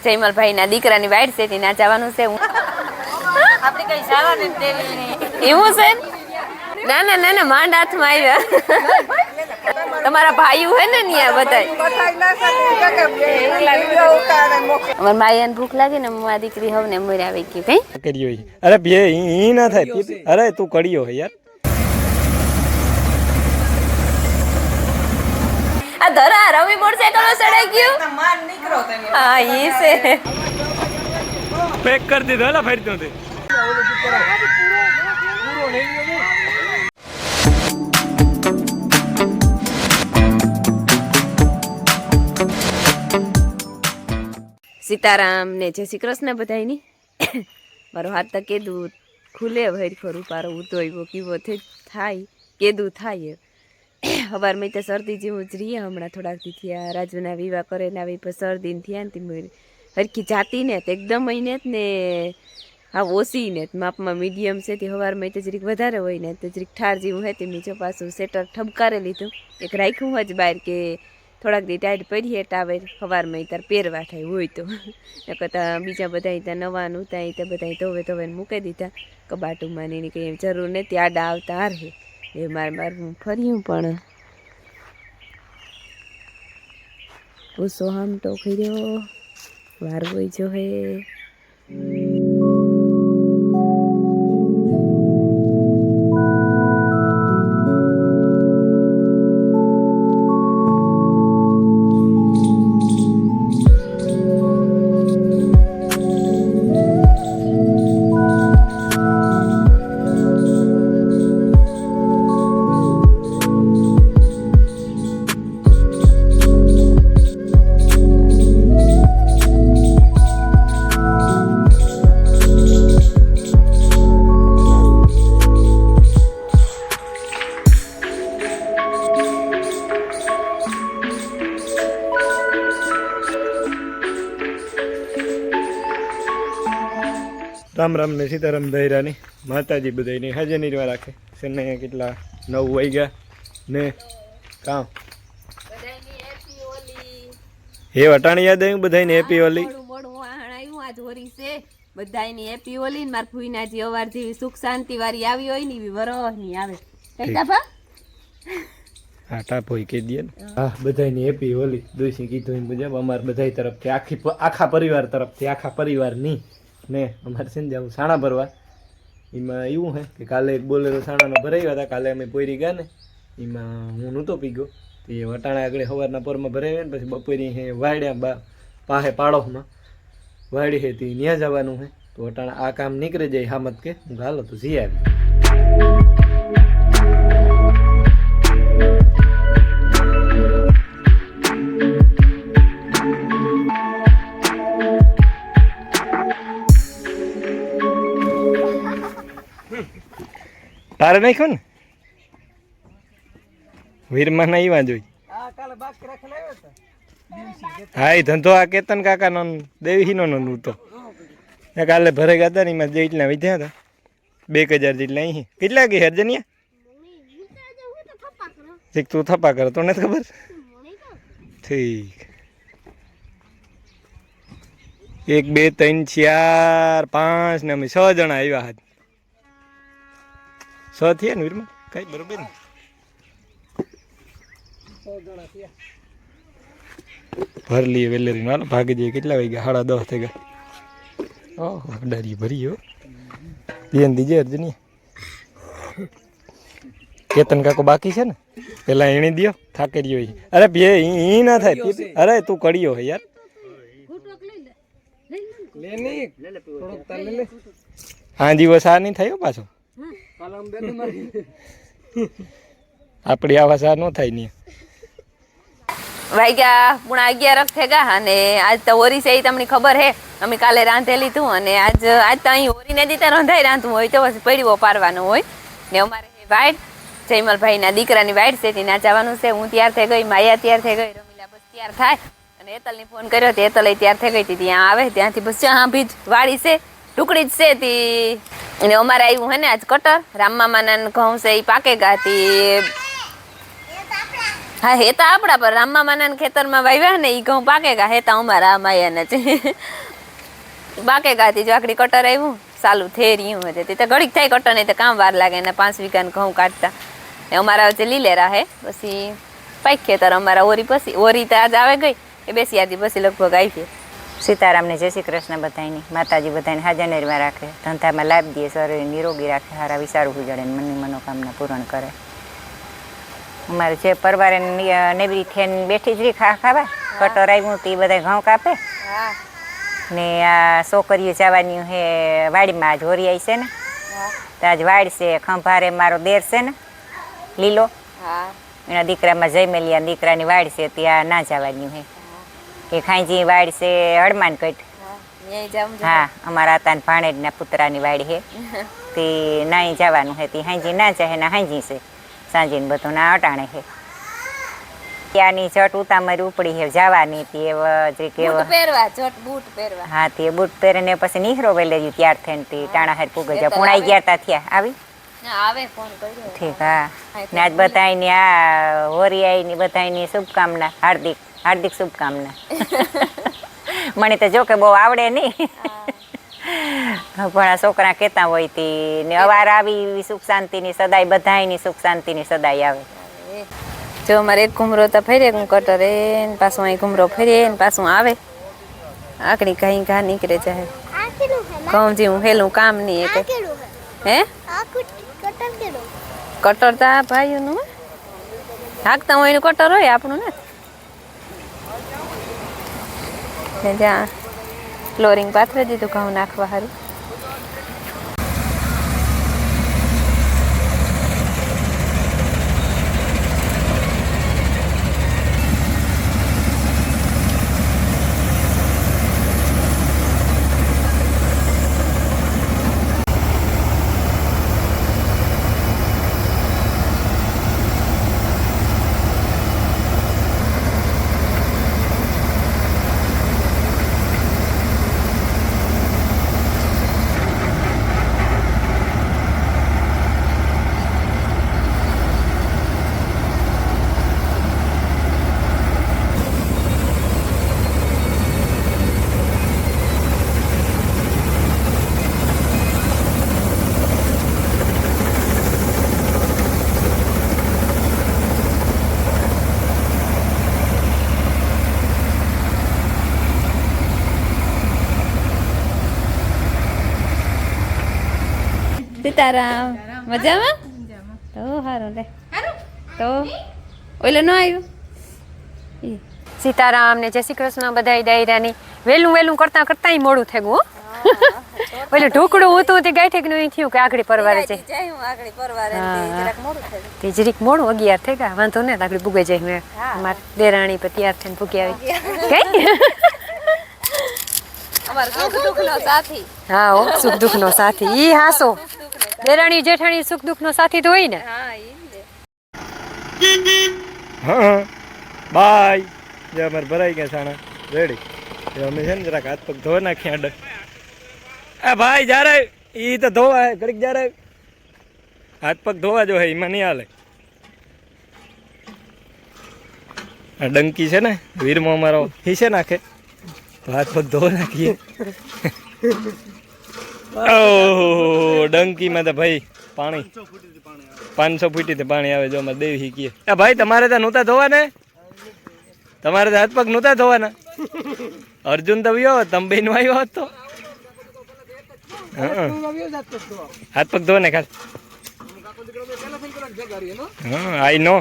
જયમલભાઈ ના દીકરાની વાઈટ છે ત્યાં જવાનું છે. આપણે કઈ જવાનું એવું છે? ના ના ના ના માંડ હાથમાં આવ્યા. તમારા ભાઈઓ હે ને ત્યાં બધા. અમાર માયાને ભૂખ લાગે ને મારી દીકરી હવે ને મોર આવી ગઈ કઈ કર્યો. અરે બે ઈ ના થાય. અરે તું કડિયો હે યાર. આ ધરા રવિ મોટરસાઇકલ સડાઈ ગયું. માન નીકળો તમે. હા ઈ છે. પેક કરી દીધો હલા ફરી તો તે. સીતારામ ને જય શ્રી કૃષ્ણ બધાયની. મારો હાથ તો કેદું ખુલે ભરી ખરું પારો ઉતોય કીવો થાય કેદું થાય. સવારમાં તો શરદી જેવું જ રહીએ. હમણાં થોડાક દી થયા રાજુના વિવાહ કરે ને આવી પછી શરદી થયા ને તે હરખી જાતી ને તો એકદમ ને ને હા ઓછી ને માપમાં મીડિયમ છે તે સવારમાં તો જરીક વધારે હોય ને તો જરીક ઠાર જેવું હોય તે નીચે પાછું સેટર ઠબકારે લીધું. એક રાખ્યું હોય જ બહાર કે થોડાક દી ટાઈટ પડીએ ટાવે સવારમાં તાર પહેરવા થાય હોય તો. નકર બીજા બધા ત્યાં નવાનું ત્યાં ત્યાં બધા ધોવે મૂકી દીધા કબાટુમાં એની કંઈ જરૂર નથી. આડા આવતા હારે એ માર હું ફર્યું પણ ગુસ્સો હામટો કર્યો વાર ગઈ જો હે. રામ રામ ને સીતારામ દહેરાની માતાજી બધાની હાજરી રાખે છે ને. કેટલા 9 વાગ્યા ને કામ હે વટાણી યાદ આવ્યું બધાને હેપી હોલી. મોડું વાહણ આવ્યું આજ હોરી છે બધાની હેપી હોલી. ને મારા ફૂઈના જે અવાર જેવી સુખ શાંતિ વાળી આવી હોય ને એવી વરહની આવે. હા ટાપ હોય કહી દે ને. હા બધાની હેપી હોલી. દોશી કીધું મુજબ અમારે બધા તરફથી આખા પરિવાર તરફથી આખા પરિવારની ને અમારે છે ને જાઉં સાણા ભરવા. એમાં એવું હે કે કાલે એક બોલેરો સાણાનો ભરાવ્યા હતા. કાલે અમે પોયરી ગયા ને એમાં હું નહોતો પીગો તો એ વટાણા આગળ સવારના પરમાં ભરાવ્યા ને પછી બપોરી હે વાડ્યા પાસે પાડોશમાં વાડી હે તે ત્યાં જવાનું હે. તો વટાણા આ કામ નીકળી જાય હામત કે હું હાલો તો જઈ આવી. તારે નાખ્યો ને વીરમાં ના ઈવા જોઈ. હા એ ધંધો આ કેતન કાકા નો દેવીનો નો નહોતો. કાલે ભરે ગયા હતા ને એમાં જેટલા વિધ્યા હતા 2000 જેટલા અહીં. કેટલા ગઈ હરજનિયા ઠીક તું થપ્પા કરો તો નથી ખબર. ઠીક 1 2 3 4 5 ને અમે 6 જણા આવ્યા હતા. 6 થયા ને વીરમાં કઈ બરોબર ને. 6 જણા થયા. ભર લઈએ વેલેરી નો ભાગી જઈએ. કેટલા વાગ્યા 10:30 થઈ ગયા. ઓહો ડરી ભરી હો ધ્યાન દીજે અર્જુની. કેતન કાકો બાકી છે ને પેલા એણી દો થાકે રહ્યો. અરે બે ઈ ના થાય. અરે તું કડિયો હે યાર. હા દિવસ આ નહીં થયો પાછો. આપડી આવા સા ન થાય ને. વાગ્યા 11 થઈ ગયા અને આજ તો હોરી છે એ તમને ખબર હે. અમે કાલે રાંધેલી તું અને આજ તો અહીં હોરીને દીતા રંધાઈ રાંધવું હોય તો પછી પડવો પારવાનું હોય ને. અમારે વાઈટ જયમલભાઈ ના દીકરાની વાઈટ છે ત્યાં જવાનું છે. હું તૈયાર થઈ ગઈ, માયા તૈયાર થઈ ગઈ, રમીલા બસ તૈયાર થાય અને એતલને ફોન કર્યો તો એતલ તૈયાર થઈ ગઈ હતી. ત્યાં આવે ત્યાંથી બસ ચા ભીજ વાળી છે ટુકડી જ છે તી. અને અમારે આવ્યું હે ને આજ કટર રામમામાના ઘઉં છે એ પાકે ગયા હતી. હા હેતા આપણા પર રામા માના ખેતરમાં વાવ્યા ને ઈ ઘઉં પાકેગા હેતા અમારા આ માયાના છે બાકેગાથી જો આખડી કટર આવ્યું ચાલુ થઈ રહ્યું હશે તે તો ઘડીક થાય કટર નહીં તો કામ વાર લાગે ને 5 વીઘાના ઘઉં કાઢતા ને અમારા વચ્ચે લીલેરા હે પછી પાક ખેતર અમારા ઓરી પછી ઓરી તો આજ આવે ગઈ એ બેસી આદી પછી લગભગ આવી સીતારામને જય શ્રી કૃષ્ણ બધાયની માતાજી બધાને હાજરનેરમાં રાખે ધંધામાં લાભ દે શરીર નિરોગી રાખે હારા વિચારું ગુજાડે ને મનની મનોકામના પૂરણ કરે અમારે જે પરવારે નેબરી થઈને બેઠી જ રહી ખાવા કટર આવ્યું તો એ બધા ઘઉં કાપે ને આ છોકરીઓ જવાની હે વાડીમાં આજ હોરી આવી છે ને તો આજ વાડ છે ખંભારે મારો દેર છે ને લીલો એના દીકરામાં જયમેલિયા દીકરાની વાડ છે ત્યાં ના જવાની હે કે ખાંજી વાડ છે હળમાન કટ હા અમારા તાન ભાણેજના પુતરાની વાડ છે તે નાઈ જવાનું છે તે હાંજી ના જાય ના હાંજી છે સાંજે બધું ના અટાણે છે ત્યાંની જટ ઉતામરી ઉપડી છે જવાની તે કેવો હા તે બૂટ પહેરીને પછી નીકળો વેલે ત્યાર થઈને તે ટાણા હાર પૂગે જા પુણાઈ ગયા તા થયા આવી ઠીક હા ને આજ બધાની આ હોરી આઈની બધાની શુભકામના હાર્દિક હાર્દિક શુભકામના મને તો જો કે બહુ આવડે નહીં પણ આ છોકરા કહેતા હોય તે ને અવાર આવી સુખ શાંતિની સદાય બધાયની સુખ શાંતિની સદાય આવે જો અમારે એક ઘૂમરો તો ફેરે હું કટર ને પાછું અહીં ઘૂમરો ફેરે ને પાછું આવે આકડી કहीं ઘા નીકળે જાય કહું જી હું હેલું કામ નહીં એક હે કટર તો આ ભાઈઓનું હાકતા હોય એનું કટર હોય આપણું ને જ્યાં ફ્લોરિંગ પાથરે દીધું ઘઉં નાખવા સારું સીતારામ મજામાં તો સારું લે તો ઓલો ન આવ્યું સીતારામ ને જય શ્રી કૃષ્ણ બધા ડાયરાની વેલું કરતા કરતા મોડું થઈ ગયું ઓલું ઢોકળું હતું તે ગાય ઠેક નું થયું કે આગળ પરવારે છે તે જરીક મોડું 11 થઈ ગયા વાંધો ને આગળ પૂગે જાય મેં અમાર દેરાણી પર તૈયાર થઈને પૂગી આવી કઈ હા હો સુખ દુઃખ નો સાથી ઈ હાસો દેરાણી જેઠાણી સુખ દુઃખ નો સાથી તો હોય ને હા બાય જે અમારે ભરાઈ ગયા સાણા રેડી અમે છે ને જરાક હાથ પગ ધોવા નાખ્યા અડે એ ભાઈ જ્યારે ઈ તો ધોવા ઘડીક જ્યારે હાથ પગ ધોવા જો હે એમાં નહીં હાલે આ ડંકી છે ને વીરમો અમારો હિસે નાખે તો હાથ પગ ધોવા નાખીએ ઓહ ડંકીમાં તો ભાઈ પાણી 500 ફૂટી પાણી આવે જો અમારે દેવી કીએ એ ભાઈ તમારે તો નહોતા ધોવા ને તમારે તો હાથ પગ નહોતા ધોવાના અર્જુન તો આવ્યો તમે બેન આવ્યો હોત તો હાથ પગ ધોવા ને ખાસ હા આઈ નો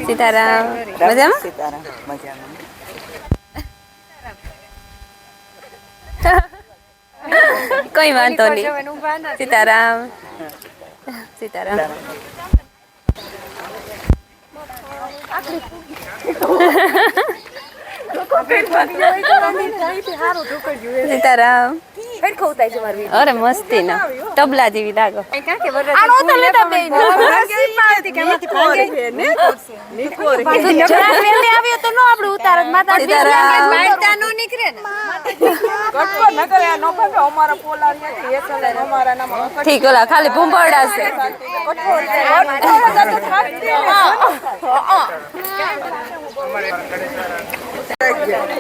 સીતારામ મજામાં સીતારામ મજામાં કોઈ વાંધો નહીં સીતારામ સીતારામ સીતારામ હરખો ઉતાય છે મારી અરે મસ્તી ના તબલા જેવી લાગો આનો તો લેતા બે સીમાતી કે મત કોરે ને કોરે પેલે આવ્યો તો નો આપણે ઉતાર માતા માતા નો નીકળે ને કટકો ન કરે આ નો ભાવે અમારા પોલા નથી એસલે અમારા નામ ઠીક ઓલા ખાલી ભૂંબરડા છે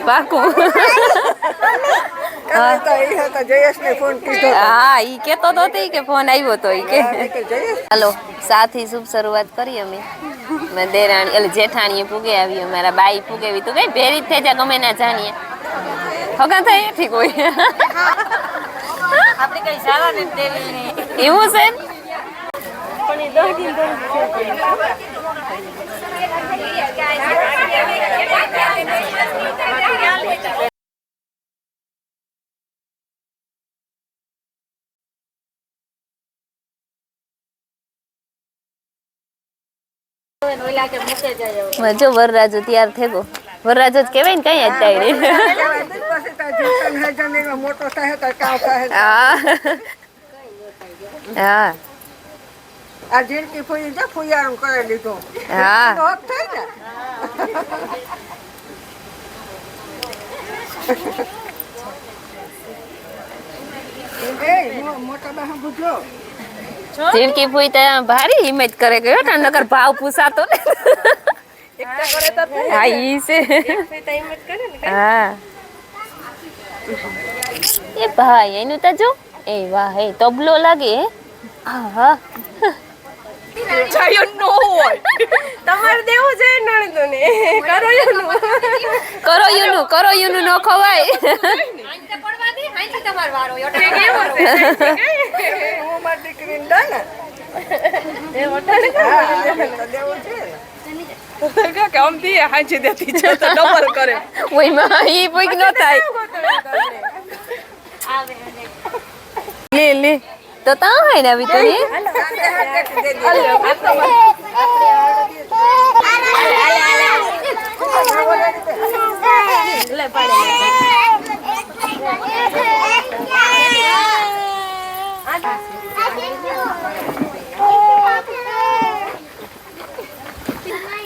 પાકું હા ઈ કેતો તો હતી કે ફોન આવ્યો તો ઈ કે હાલો સાથી શુભ શરૂઆત કરી અમે મેં દેરાણી એટલે જેઠાણીએ પૂગે આવી અમારા બાઈ પૂગેવી તું કઈ ભેરી થઈ જા ગમે ના જાણીએ હગા થાય ઠીક હોય આપણે કઈ સારા ને દેવી એવું છે પણ એ 10 દિન જો વરરાજો તૈયાર થયો વરરાજો જ કહેવાય ને કઈ અત્યારે હા આ જીણકી ફૂઈ છે ફૂયારું કરી લીધું હા હક થઈ ને મોટા બા બુજો જીણકી ફૂઈ તો ભારી હિંમત કરે ગયો ને નકર ભાવ પૂછાતો ને હા ઈ છે હા એ ભાઈ એનું તો જો એ વાહ એ તબલો લાગે હા હા ચાયો નો હોય તમારે દેવું છે નણંદો ને કરો યુનું નો ખવાય પડવા દે હાંજી તમાર વારો એટલે કેવો છે હું મારી દીકરીને દે ને એ વટાણે દેવું છે કે આમ દી હાંજી દેતી છે તો ડબલ કરે ઓય માં ઈ પોઈક નો થાય લે લે તો તા હોય ને આવી તો ને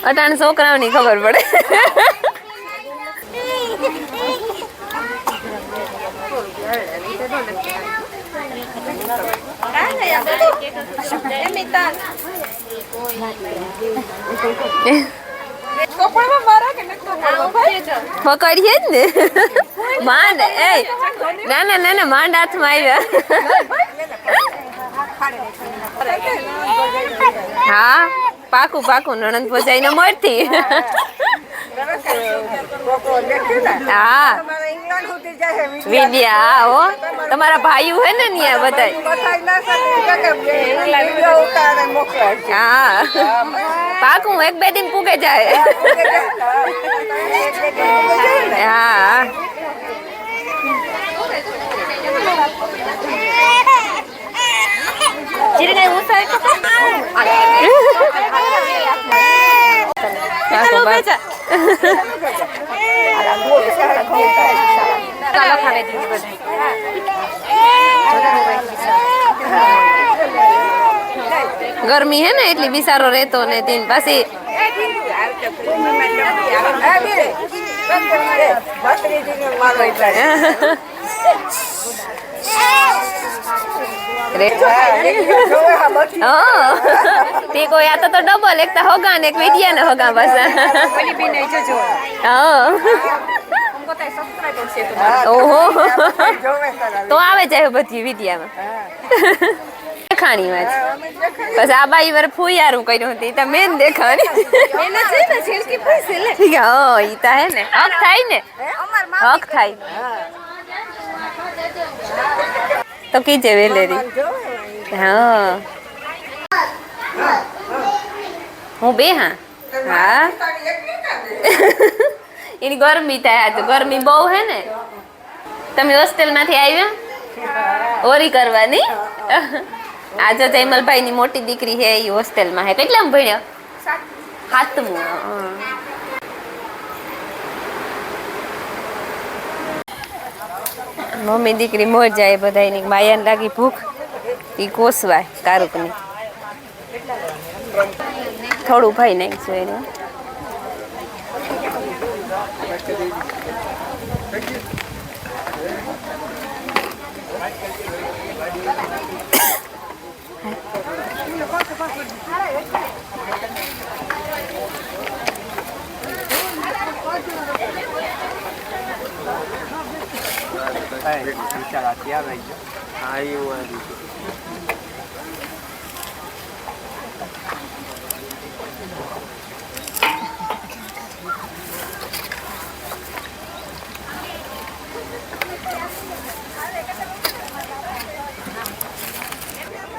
અટાણ છોકરાઓની ખબર પડે પકડીએ જ ને માંડ એ ના ના ના ના માંડ હાથમાં આવ્યા હા પાકું પાકું નણંદ પચાઈને મળતી હા વિદ્યા હા હો તમારા ભાઈઓ હે ને ન્યા બધાય હા પાકું એક બે દિન પૂગે જાય હા ગરમી હે ને એટલી બિસારો રહેતો ને તીન પાછી તે કોઈ આ તો ડબલ એક તો હોગા ને એક વિડિયા ને હોગા પાછા ઓહો તો આવે જાય બધી વિડિયામાં દેખાણી વાત પછી આ બાઈ વાર ફૂયારું કર્યું હતી તો મેન દેખાણી હા ઈ તો હે ને હક થાય ને હક થાય તો કીજે વેલેરી હા હું બે હા હા એની ગરમી થાય આજ ગરમી બહુ હે ને તમે હોસ્ટેલ માંથી આવ્યા ઓરી કરવાની આજે જયમલભાઈ ની મોટી દીકરી હે એ હોસ્ટેલ માં હે કેટલામાં ભણ્યા 7મું મમ્મી દીકરી મોર જાય બધાની માયાને લાગી ભૂખ એ કોસવાય કારુકની થોડું ભાઈ નાખીશું એને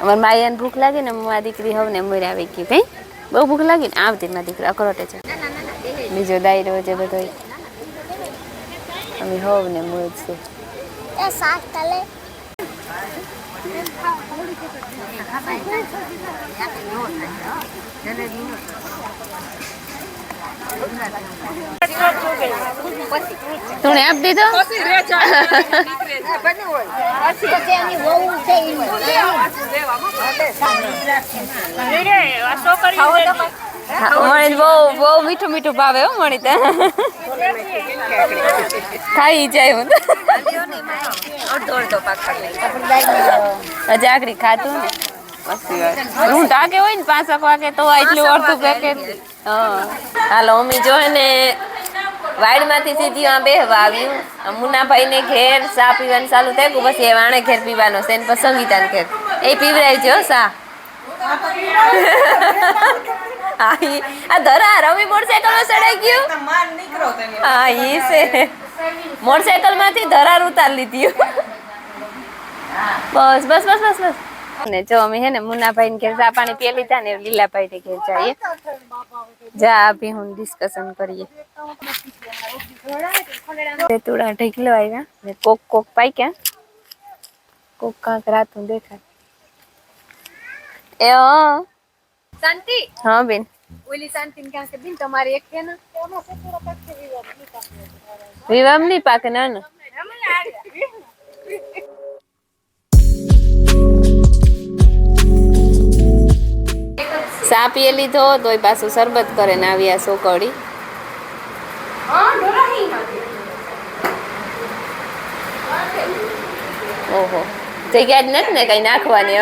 અમારે માયાને ભૂખ લાગે ને મારી દીકરી હવે ને મરી આવી ગઈ ભાઈ બહુ ભૂખ લાગી ને આવતી મારી દીકરી અકરોટે છે બીજો દાયરો છે બધો અમે હોવ ને મોજ છે તું આપ દીધો મને બહુ મીઠું મીઠું ભાવે હો મણી તો ખાઈ જાય હું જાગરી ખાતું ને હું ટાકે હોય ને 5 વાગે તો એટલું અડધું પેકેટ હાલો મમ્મી જોઈ ને વાડમાંથી સીધી આ બેહવા આવ્યું મુનાભાઈ ને ઘેર ચા પીવાનું ચાલુ થઈ ગયું પછી એ વાણે ઘેર પીવાનો છે ને પછી સંગીતાને ઘેર એ પીવડાવજો ચા આ ધરા રવિ મોટરસાયકલ માં ચડાઈ ગયું હા એ છે મોટરસાયકલ માંથી ધરાર ઉતાર લીધી બસ બસ બસ બસ બસ ને જો અમે હે ને મુન્નાભાઈ ને ઘેર ચા પાણી પી લીધા ને લીલાભાઈ ને ઘેર જઈએ જા અભી હું ડિસ્કશન કરીએ તુડા ઢીકલો આવ્યા ને કોક કોક પાઈ ક્યાં કોક કાંક રાતું દેખાય એ શાંતિ હા બેન ઓલી શાંતિ ને ક્યાં કે બેન તમારે એક છે ને વિવામ ની પાકે ના ના ચા પીએ લીધો તોય પાછું શરબત કરે ને આવ્યા સોકડી ઓહો જગ્યા જ નથી ને કઈ નાખવાની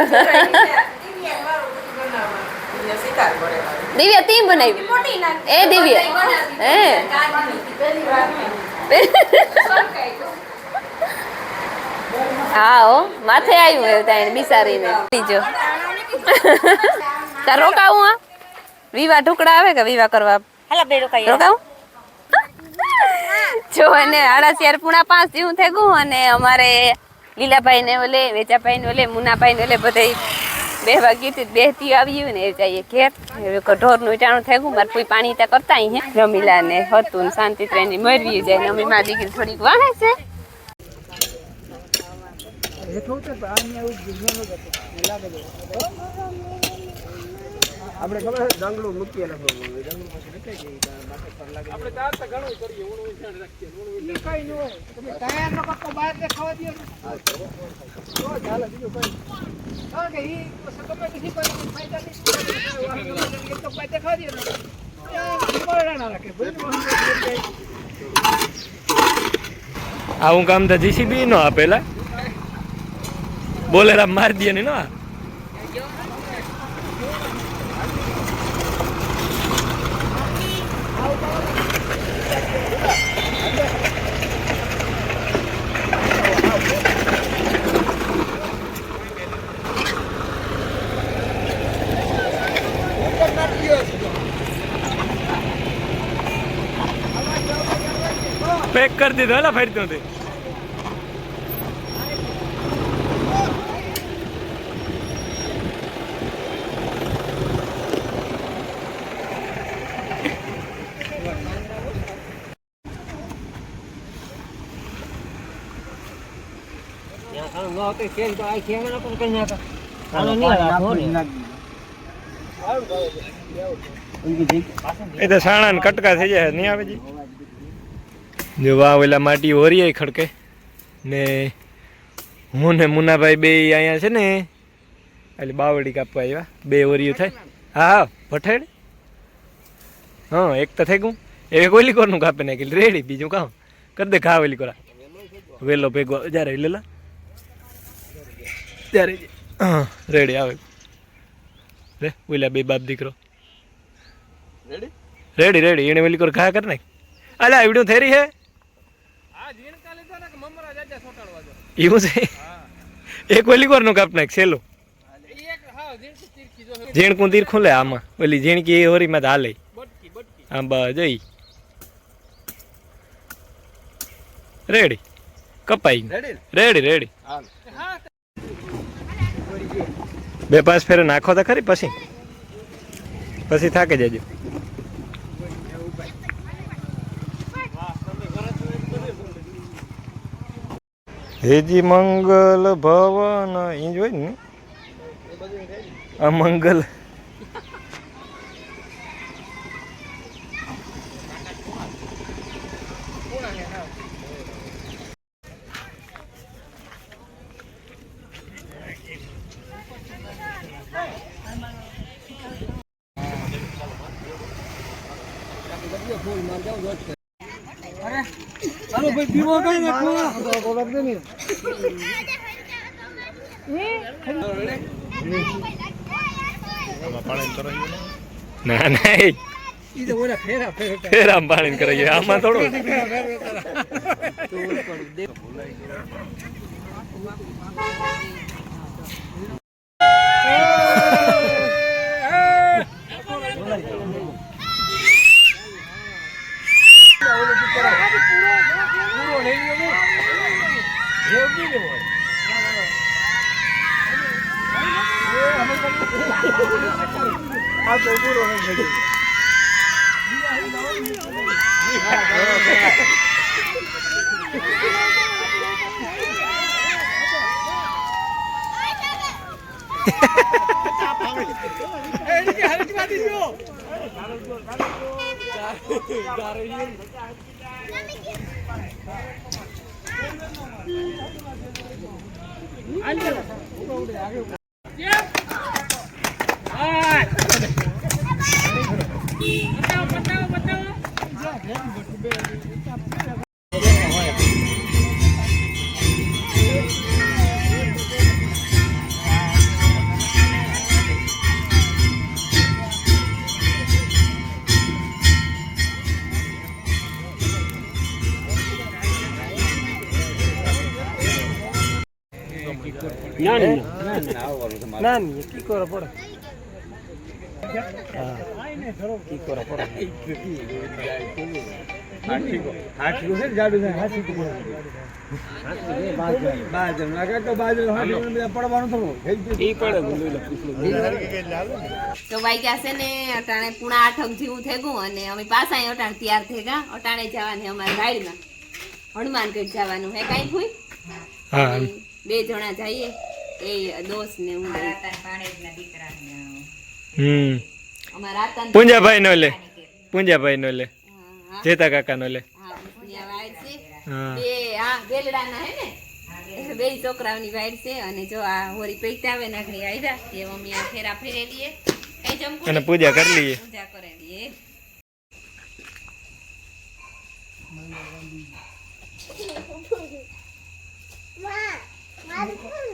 દિવ્યા તી બનાવી એ દિવ્યા હે હા હો માથે આવ્યું એવું ત્યાં બિસારીને બીજો તાર રોકાવું આ વિવાહ ટુકડા આવે કે વિવાહ કરવા રોકાવું જો અને 4:30 જેવું થઈ ગયું અને અમારે લીલાભાઈ ને ઓલે વેચાભાઈ ને ઓલે મુનાભાઈ ને ઓલે બધા બે વાગ્યું બેહતી આવ્યું ને એ જઈએ ઘેર ઢોરનું ટાણું થઈ ગયું મારે કોઈ પાણી ત્યાં કરતા હે રમીલા ને હતું ને શાંતિ ટ્રેન મરવી જાય ને અમે મારી દીકરી થોડીક વાહે છે આપણે ખબર જંગલું મૂકીએ આપણે ચાર તો ઘણું કરીએ ઓણું ધ્યાન રાખીએ ઓણું કઈ ન હોય તમે તૈયાર નો કપકો બહાર દેખાવા દો તો ચાલે બીજું કઈ ઓકે ઈ સકમે નથી કોઈ ફાયદા નહીં તો કોઈ દેખાવા દો ને મોરડા ના રાખે આવું કામ તો જીસીબી નો આપેલા બોલેરા માર દે ને ના पैक कर दे दो ना फिर तो दे એ તો સાણા ને કટકા થઈ જાય નહીં આવે જી જો વાહ ઓલા માટી હોરી ખડકે ને હું ને મુનાભાઈ બે અહીંયા છે ને એટલે બાવડી કાપવા આવ્યા. 2 ઓરિયું થાય. હા ભઠેડ. હા એક તો થઈ ગયું. એક ઓલી કોરનું કાપી નાખી રેડી. બીજું કામ કરી દે ઘા ઓલી કોરા વેલો ભેગો જ્યારે લેલા ત્યારે હા રેડી આવે રે ઓલા બે બાપ દીકરો રેડી રેડી એને ઓલી કોર ઘા કરી નાખ. અલા એવડું થઈ રહી હે એવું છે. એક ઓલી કોરનું કાપ નાખ સેલું ઝીણકું તીરખું લે આમાં ઓલી ઝીણકી એ હોરીમાં હાલે આમ બસ જઈ રેડી કપાઈ રેડી રેડી 2-5 ફેરે નાખો તો ખરી પછી થાકે જજો. હેજી મંગલ ભવન ઈ જોઈ ને આ મંગલ ના ના ફેરામ પાણી કરાઈએ આમાં થોડું તો વાગ્યા છે ને અટાણે 7:30 જેવું થઈ ગયું અને અમે પાછા અટાણે તૈયાર થઈ ગયા. અટાણે જવાની અમારા ગાડીમાં હનુમાનગઢ જવાનું હે કાંઈ કોઈ 2 જણા જઈએ એ દોસ્ત ને હું અમારા પૂંજાભાઈ નો લે જેતા કાકા નો લે બેલડાના હે ને 2 છોકરાઓની વાઈડ છે અને જો આ હોરી પૈતા આવે નાખણી આવ્યા તે મમ્મી આ ફેરા ફેરે દઈએ કઈ જમકુ અને પૂજા કરી લઈએ પૂજા કરે દઈએ.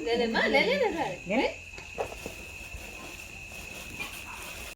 લે લે માં લે લે ને